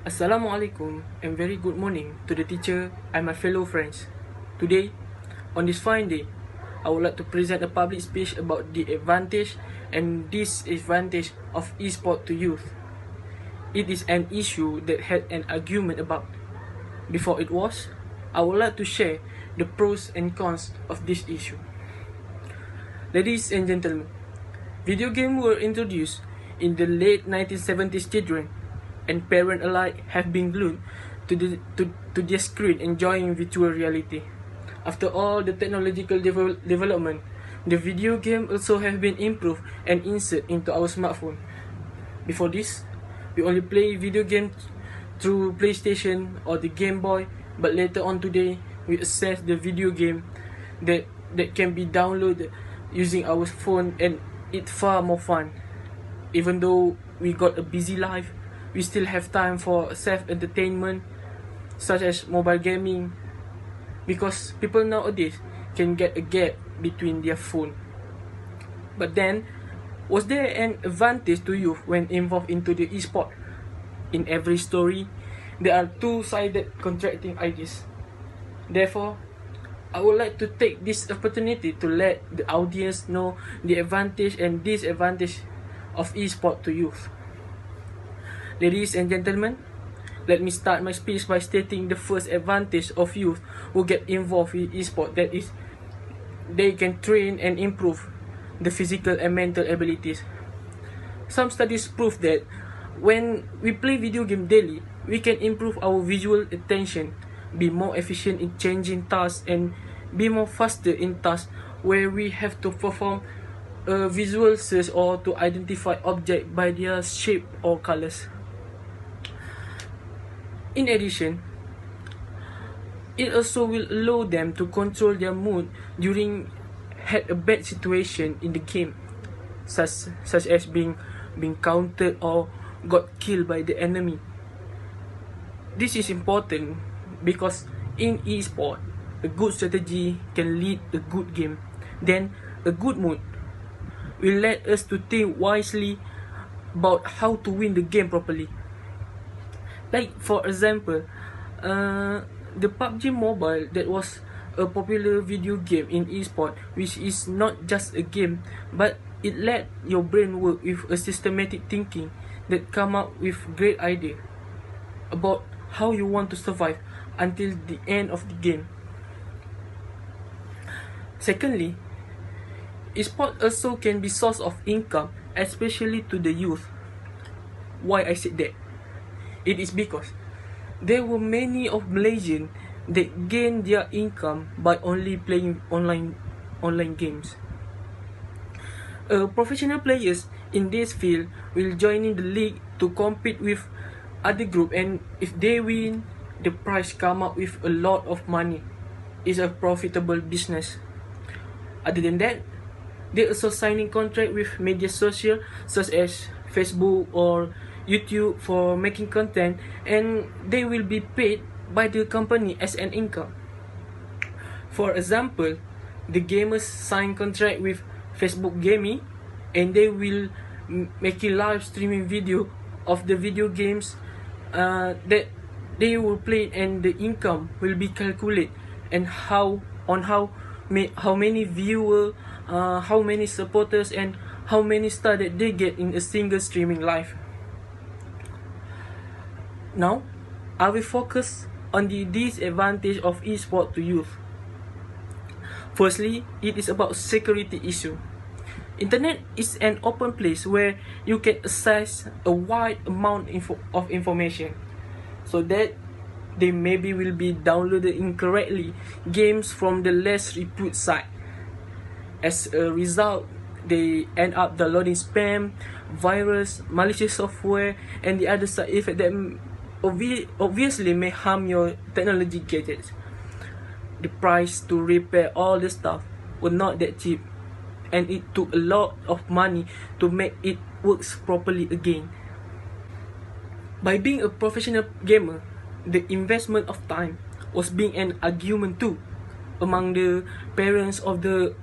Assalamualaikum and very good morning to the teacher and my fellow friends. Today, on this fine day, I would like to present a public speech about the advantage and disadvantage of eSport to youth. It is an issue that had an argument about. Before it was, I would like to share the pros and cons of this issue. Ladies and gentlemen, video games were introduced in the late 1970s. Children and parents alike have been glued to their screen enjoying virtual reality. After all the technological development, the video game also have been improved and inserted into our smartphone. Before this, we only play video games through PlayStation or the Game Boy, but later on today, we access the video game that can be downloaded using our phone, and it's far more fun. Even though we got a busy life, we still have time for self-entertainment such as mobile gaming, because people nowadays can get a gap between their phone. But then, was there an advantage to youth when involved into the esport? In every story, there are two-sided contracting ideas. Therefore, I would like to take this opportunity to let the audience know the advantage and disadvantage of esport to youth. Ladies and gentlemen, let me start my speech by stating the first advantage of youth who get involved in esport, that is, they can train and improve the physical and mental abilities. Some studies prove that when we play video game daily, we can improve our visual attention, be more efficient in changing tasks, and be more faster in tasks where we have to perform a visual search or to identify objects by their shape or colors. In addition, it also will allow them to control their mood during had a bad situation in the game, such as being countered or got killed by the enemy. This is important because in esport, a good strategy can lead a good game. Then, a good mood will let us to think wisely about how to win the game properly. Like for example, the PUBG Mobile, that was a popular video game in esport, which is not just a game, but it let your brain work with a systematic thinking that come up with great idea about how you want to survive until the end of the game. Secondly, esport also can be source of income, especially to the youth. Why I said that? It is because there were many of Malaysians that gain their income by only playing online games. Professional players in this field will join in the league to compete with other group, and if they win, the prize come up with a lot of money. It's a profitable business. Other than that, they also signing contract with media social such as Facebook or YouTube for making content, and they will be paid by the company as an income. For example, the gamers sign contract with Facebook Gaming, and they will make a live streaming video of the video games that they will play, and the income will be calculated and how many viewers, how many supporters, and how many stars that they get in a single streaming live. Now, I will focus on the disadvantage of esport to youth. Firstly, it is about security issue. Internet is an open place where you can access a wide amount of information, so that they maybe will be downloaded incorrectly games from the less reputed site. As a result, they end up downloading spam, virus, malicious software, and the other side effect that obviously may harm your technology gadgets. The price to repair all the stuff was not that cheap, and it took a lot of money to make it works properly again. By being a professional gamer, the investment of time was being an argument too among the parents of the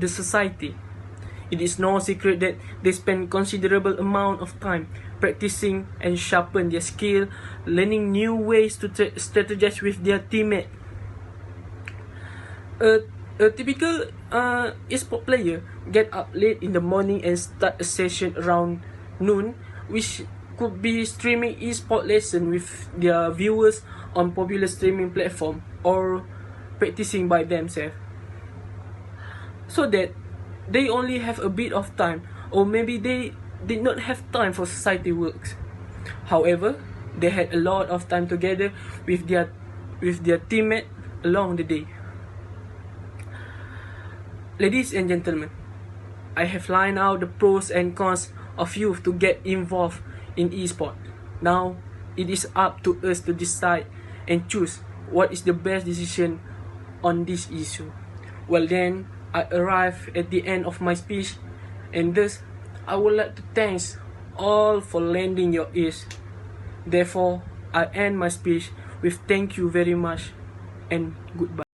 society. It is no secret that they spend considerable amount of time practicing and sharpen their skill, learning new ways to strategize with their teammate. A typical eSport player get up late in the morning and start a session around noon, which could be streaming eSport lesson with their viewers on popular streaming platform or practicing by themselves, so that they only have a bit of time, or maybe they did not have time for society works. However, they had a lot of time together with their teammate along the day. Ladies and gentlemen, I have lined out the pros and cons of youth to get involved in eSport. Now, it is up to us to decide and choose what is the best decision on this issue. Well then, I arrive at the end of my speech, and thus, I would like to thank all for lending your ears. Therefore, I end my speech with thank you very much and goodbye.